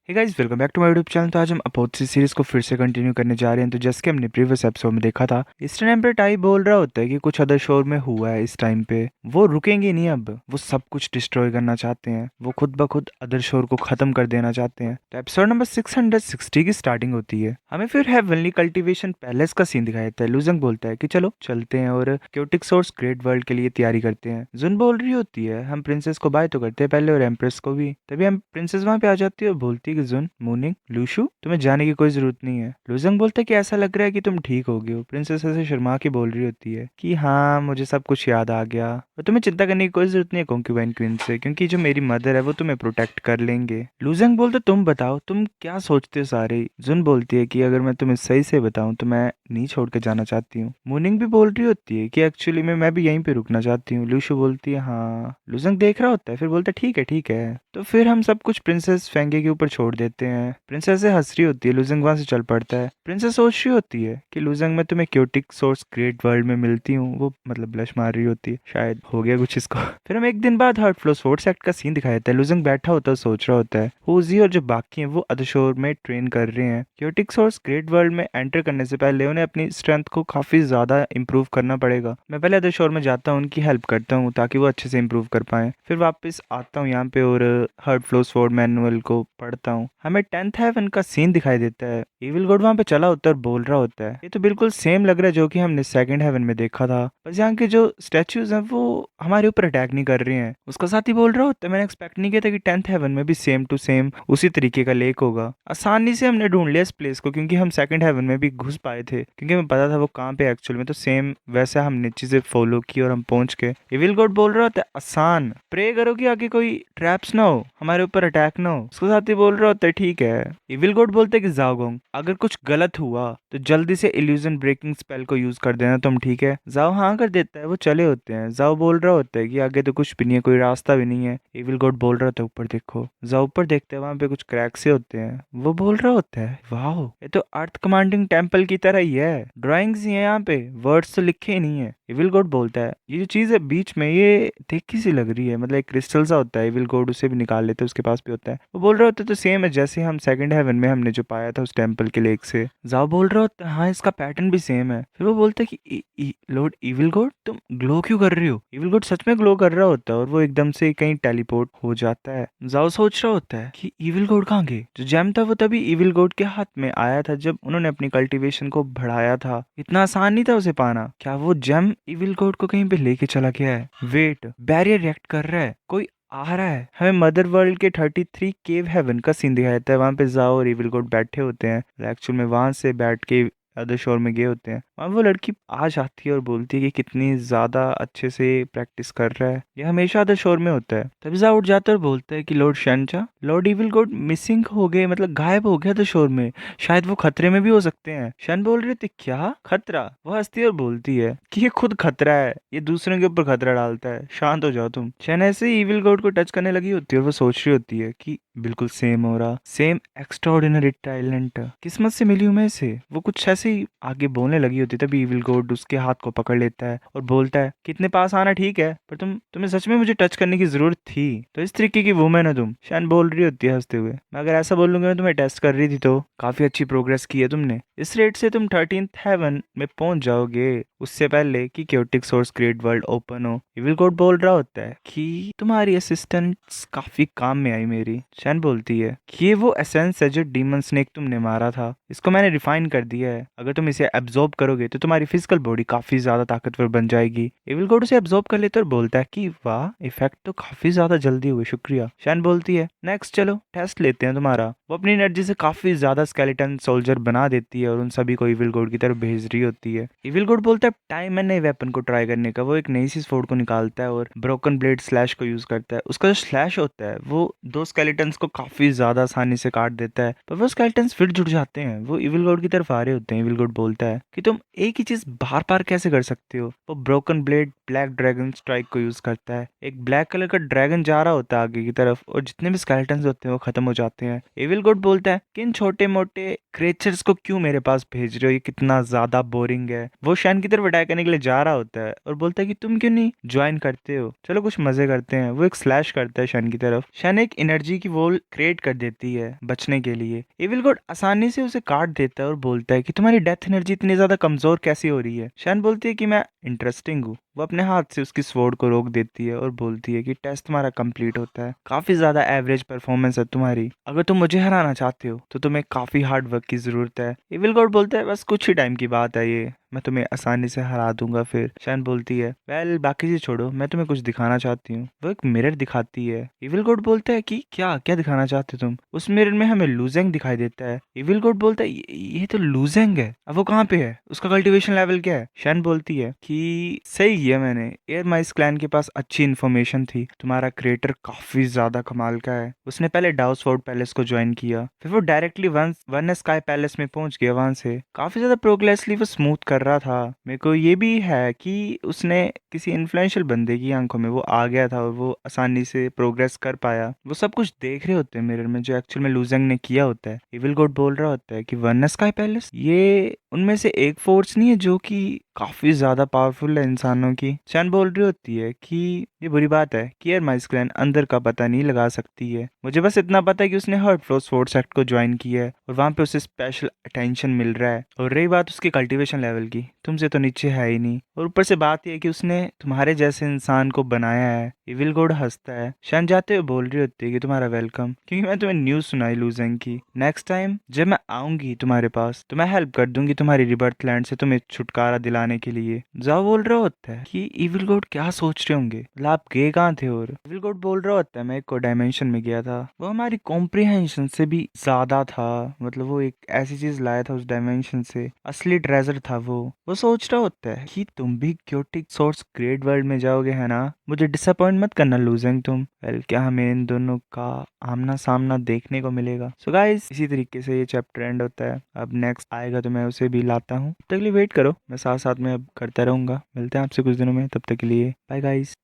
Hey guys, welcome back to my YouTube channel. तो आज हम अपोथी सीरीज को फिर से कंटिन्यू करने जा रहे हैं। तो जैसे कि हमने प्रीवियस एपिसोड में देखा था, ईस्टर्न एम्पायर टाई बोल रहा होता है कि कुछ अदर शोर में हुआ है इस टाइम पे, वो रुकेंगे नहीं। अब वो सब कुछ डिस्ट्रॉय करना चाहते हैं, वो खुद ब खुद अदर शोर को खत्म कर देना चाहते हैं। तो एपिसोड नंबर 660 की स्टार्टिंग होती है। हमें फिर हेवनली कल्टीवेशन पैलेस का सीन दिखाया जाता है। लुजंग बोलता है कि चलो चलते हैं और क्योटिक सोर्स ग्रेट वर्ल्ड के लिए तैयारी करते हैं। जुन बोल रही होती है हम प्रिंसेस को बाय तो करते हैं पहले और एम्प्रेस को भी। तभी हम प्रिंसेस वहां पे आ जाती है और बोलती है कि जुन, मूनिंग, लूशु, तुम्हें जाने की कोई जरूरत नहीं है। लुजंग बोलता है कि ऐसा लग रहा है कि तुम ठीक हो गए हो। प्रिंसेस ऐसे शर्मा के बोल रही होती है कि हाँ, मुझे सब कुछ याद आ गया और तुम्हें चिंता करने की कोई जरूरत नहीं है कॉन्क्यूबाइन क्वीन से, क्योंकि जो मेरी मदर है वो तुम्हें प्रोटेक्ट कर लेंगे। लुजंग बोलते तुम बताओ तुम क्या सोचते हो सारे। जुन बोलती है कि अगर मैं तुम्हें सही से बताऊं तो मैं नहीं छोड़ के जाना चाहती हूँ। मूनिंग भी बोल रही होती है कि एक्चुअली मैं भी यहीं पे रुकना चाहती हूँ। लूशु बोलती है हाँ। लुजंग देख रहा होता है, फिर बोलता है ठीक है ठीक है। तो फिर हम सब कुछ प्रिंसेस फेंगे के ऊपर छोड़ देते हैं। प्रिंसेस से हंस रही होती है, लुजंग वहां से चल पड़ता है। प्रिंसेस सोच रही होती है कि लुजंग मैं तुम्हें क्योटिक सोर्स ग्रेट वर्ल्ड में मिलती हूँ। वो मतलब ब्लश मार रही होती है, शायद हो गया कुछ इसको। फिर हम एक दिन बाद हर्ट फ्लो स्पोर्ट्स एक्ट का सीन दिखाया जाता है। लुजंग बैठा होता है, सोच रहा होता है। हुजी और जो बाकी हैं वो अदशोर में ट्रेन कर रहे हैं। क्योटिक सोर्स ग्रेट वर्ल्ड में एंटर करने से पहले उन्हें अपनी स्ट्रेंथ को काफी ज्यादा इंप्रूव करना पड़ेगा। मैं पहले अदशोर में जाता हूँ, उनकी हेल्प करता हूँ ताकि वो अच्छे से इंप्रूव कर पाए। फिर वापस आता हूँ यहाँ पे और हर्ट फ्लो स्वॉर्ड मैनुअल को पढ़ता हूँ। हमें 10th हेवन का सीन दिखाई देता है। इविल गॉड वहां पे चला होता है और बोल रहा होता है ये तो बिल्कुल सेम लग रहा है जो कि हमने सेकंड हेवन में देखा था, बस यहाँ के जो स्टैचूज हैं वो हमारे ऊपर अटैक नहीं कर रहे हैं। उसका साथ ही बोल रहा होता है मैंने एक्सपेक्ट नहीं किया था कि 10th हेवन में भी सेम टू सेम उसी तरीके का लेक होगा। आसानी से हमने ढूंढ लिया इस प्लेस को, क्योंकि हम सेकंड हेवन में भी घुस पाए थे, क्योंकि हमें पता था वो कहाँ पे एक्चुअल में। तो सेम वैसा हमने चीजें फॉलो की और हम पहुंच गए। इविल गॉड बोल रहा होता है आसान, प्रे करो कि आगे कोई ट्रैप्स ना हो, हमारे ऊपर अटैक ना हो। उसके साथ ही बोल रहा होता है ठीक है। इविल गॉड बोलते है कि जाओगोंग अगर कुछ गलत हुआ तो जल्दी से इल्यूजन ब्रेकिंग स्पेल को यूज कर देना तुम, ठीक है। जाओ हाँ कर देता है, वो चले होते हैं। जाओ बोल रहा होता है कि आगे तो कुछ भी नहीं है, कोई रास्ता भी नहीं है। इविल गॉड बोल रहा होता है ऊपर देखो। जाओ ऊपर देखते हैं, वहां पे कुछ क्रैक से होते हैं। वो बोल रहा होता है वाह, ये तो अर्थ कमांडिंग टेम्पल की तरह ही है, ड्राइंग्स ही है यहाँ पे, वर्ड्स तो लिखे ही नहीं है। इविल गॉड बोलता है ये जो चीज है बीच में ये देखी सी लग रही है, मतलब एक क्रिस्टल सा होता है। इविल गॉड उसे भी निकाल लेते हैं, उसके पास भी होता है। वो बोल रहा होता है तो सेम है जैसे हम सेकंड हेवन में हमने जो पाया था उस टेम्पल के लेक से। जाओ बोल रहा होता है हाँ इसका पैटर्न भी सेम है। फिर वो बोलता है कि लॉर्ड इविल गॉड तुम ग्लो क्यों कर रही हो। इविल गॉड सच में ग्लो कर रहा होता है और वो एकदम से कहीं टेलीपोर्ट हो जाता है। जाओ सोच रहा होता है कि इविल गॉड कहाँ गए। जो जेम था वो तभी इविल गॉड के हाथ में आया था जब उन्होंने अपनी कल्टीवेशन को बढ़ाया था। इतना आसान नहीं था उसे पाना। क्या वो जेम इविल गॉड को कहीं पे लेके चला गया है। वेट, बैरियर रिएक्ट कर रहा है, कोई आ रहा है। हमें मदर वर्ल्ड के 33 केव हेवन का सीन दिखाया जाता है। वहां पे जाओ और इविल गॉड बैठे होते हैं, एक्चुअल में वहां से बैठ के अदर शोर में गए होते हैं। वहां वो लड़की आ जाती है और बोलती है कि कितनी ज्यादा अच्छे से प्रैक्टिस कर रहा है, ये हमेशा अदर शोर में होता है। तभी जा उठ जाता है और बोलता है कि लॉर्ड शनचा, लॉर्ड इविल गॉड मिसिंग हो गए, मतलब गायब हो गया अदर शोर में, शायद वो खतरे में भी हो सकते हैं। शन बोल रहे थे क्या खतरा। वो हंसती है और बोलती है कि ये खुद खतरा है, ये दूसरों के ऊपर खतरा डालता है, शांत हो जाओ तुम। शन ऐसे ही इविल गॉड को टच करने लगी होती है और वो सोच रही होती है कि बिल्कुल सेम हो रहा, सेम एक्स्ट्राऑर्डिनरी टैलेंट किस्मत से मिली हूं मैं इसे। वो कुछ ऐसे ही आगे बोलने लगी होती है, तभी इविल गॉड उसके हाथ को पकड़ लेता है और बोलता है कितने पास आना ठीक है, पर तुम्हें सच में मुझे टच करने की जरूरत थी, तो इस तरीके की वुमेन हो तुम। शैन बोल रही होती है हंसते हुए, मैं अगर ऐसा बोल लूंगा मैं तुम्हें टेस्ट कर रही थी, तो काफी अच्छी प्रोग्रेस की है तुमने, इस रेट से तुम 13th हेवन में पहुंच जाओगे उससे पहले कि chaotic source great world open हो। इविल गॉड बोल रहा होता है कि तुम्हारी असिस्टेंट्स काफी काम में आई मेरी। शैन बोलती है कि ये वो एसेंस है जो डीमन स्नेक तुमने मारा था, इसको मैंने रिफाइन कर दिया है, अगर तुम इसे एब्जॉर्ब करोगे तो तुम्हारी फिजिकल बॉडी काफी ज्यादा ताकतवर बन जाएगी। एविल गॉड उसे एब्जॉर्ब कर लेता है और बोलता है कि वाह, इफेक्ट तो काफी ज्यादा जल्दी हुए, शुक्रिया। शैन बोलती है नेक्स्ट चलो टेस्ट लेते हैं तुम्हारा। वो अपनी एनर्जी से काफी ज्यादा स्केलेटन सोल्जर बना देती है और उन सभी को इविल गॉड की तरफ भेज रही होती है। इविल गॉड बोलता है टाइम है नए वेपन को ट्राई करने का। वो एक नई सी स्वॉर्ड को निकालता है और ब्रोकन ब्लेड स्लैश को यूज करता है। उसका जो स्लैश होता है वो दो स्केलेटन्स को काफी ज्यादा आसानी से काट देता है, पर वो स्केलेटन्स फिर जुड़ जाते हैं। वो इविल गॉड की तरफ आ रहे होते हैं। इविल गॉड बोलता है कि तुम एक ही चीज बार बार कैसे कर सकते हो। वो broken blade black dragon strike को यूज करता है। एक ब्लैक कलर का ड्रैगन जा रहा होता है आगे की तरफ और जितने भी स्केलेटन्स होते हैं वो खत्म हो जाते हैं। एविल इविल गोड बोलता है कि इन छोटे मोटे क्रिएचर्स को क्यों मेरे पास भेज रहे हो, ये कितना ज्यादा बोरिंग है। वो शैन की तरफ अटैक करने के लिए जा रहा होता है और बोलता है कि तुम क्यों नहीं ज्वाइन करते हो, चलो कुछ मजे करते हैं। वो एक स्लैश करता है शैन की तरफ। शैन एक एनर्जी की वॉल क्रिएट कर देती है बचने के लिए। इविल गोड आसानी से उसे काट देता है और बोलता है कि तुम्हारी डेथ एनर्जी इतनी ज्यादा कमजोर कैसी हो रही है। शैन बोलती है कि मैं इंटरेस्टिंग हूँ। वो अपने हाथ से उसकी स्वॉर्ड को रोक देती है और बोलती है कि टेस्ट तुम्हारा कंप्लीट होता है, काफी ज्यादा एवरेज परफॉर्मेंस है तुम्हारी, अगर तुम मुझे हराना चाहते हो तो तुम्हें काफी हार्ड वर्क की जरूरत है। इविल गॉड बोलता है बस कुछ ही टाइम की बात है ये, मैं तुम्हें आसानी से हरा दूंगा। फिर शैन बोलती है वेल बाकी चीज छोड़ो, मैं तुम्हें कुछ दिखाना चाहती हूँ। वो एक मिरर दिखाती है। इविल गॉड बोलता है कि क्या क्या दिखाना चाहते हो तुम। उस मिरर में हमें लूजेंग दिखाई देता है। इविल गॉड बोलता है ये तो लूजेंग है, अब वो कहाँ पे है, उसका कल्टीवेशन लेवल क्या है। शैन बोलती है कि सही किया मैंने, एयर माइस क्लैन के पास अच्छी इन्फॉर्मेशन थी, तुम्हारा क्रिएटर काफी ज्यादा कमाल का है। उसने पहले डाउसफोर्ड पैलेस को ज्वाइन किया, फिर वो डायरेक्टली वन स्काई पैलेस में पहुंच गया। वहां से काफी ज्यादा प्रोग्रेसली वो स्मूथ कर रहा था। मेरे को ये भी है कि उसने किसी इन्फ्लुएंशियल बंदे की आंखों में वो आ गया था और वो आसानी से प्रोग्रेस कर पाया। वो सब कुछ देख रहे होते हैं मिरर में जो एक्चुअल में लूजेंग ने किया होता है। इविल गॉड बोल रहा होता है कि वन स्काई पैलेस ये उनमें से एक फोर्स नहीं है जो कि काफी ज्यादा पावरफुल है इंसानों की। चैन बोल रही होती है कि ये बुरी बात है कि एयर माइस क्लैन अंदर का पता नहीं लगा सकती है, मुझे बस इतना पता है कि उसने हर्ट फ्लोस फोर्स एक्ट को ज्वाइन किया है और वहां पे उसे स्पेशल अटेंशन मिल रहा है। और रही बात उसकी कल्टीवेशन लेवल की, तुमसे तो नीचे है ही नहीं, और ऊपर से बात यह है कि उसने तुम्हारे जैसे इंसान को बनाया है। इविल गॉड हंसता है। शन जाते हुए बोल रही होती है कि तुम्हारा वेलकम, क्योंकि मैं तुम्हें न्यूज सुनाई लूजेंग की। नेक्स्ट टाइम जब मैं आऊंगी तुम्हारे पास तो मैं हेल्प कर दूंगी तुम्हारी रिबर्थ लैंड से तुम्हें छुटकारा दिलाने के लिए। जाओ बोल रहा होता है कि इविल गॉड क्या सोच रहे होंगे, मतलब आप गए कहाँ थे। और इविल गॉड बोल रहा होता है मैं एक डायमेंशन में गया था, वो हमारी कॉम्प्रिहेंशन से भी ज्यादा था, मतलब वो एक ऐसी चीज लाया था उस डायमेंशन से, असली ट्रेजर था वो सोच रहा होता है कि तुम भी क्योटिक सोर्स ग्रेट वर्ल्ड में जाओगे है ना, मुझे डिसअपॉइंट मत करना लूजेंग तुम। वेल क्या हमें इन दोनों का आमना सामना देखने को मिलेगा। सो गाइस इसी तरीके से ये चैप्टर एंड होता है। अब नेक्स्ट आएगा तो मैं उसे भी लाता हूँ, तब तक के लिए वेट करो, मैं साथ साथ में अब करता रहूंगा। मिलते हैं आपसे कुछ दिनों में, तब तक के लिए बाय गाइस।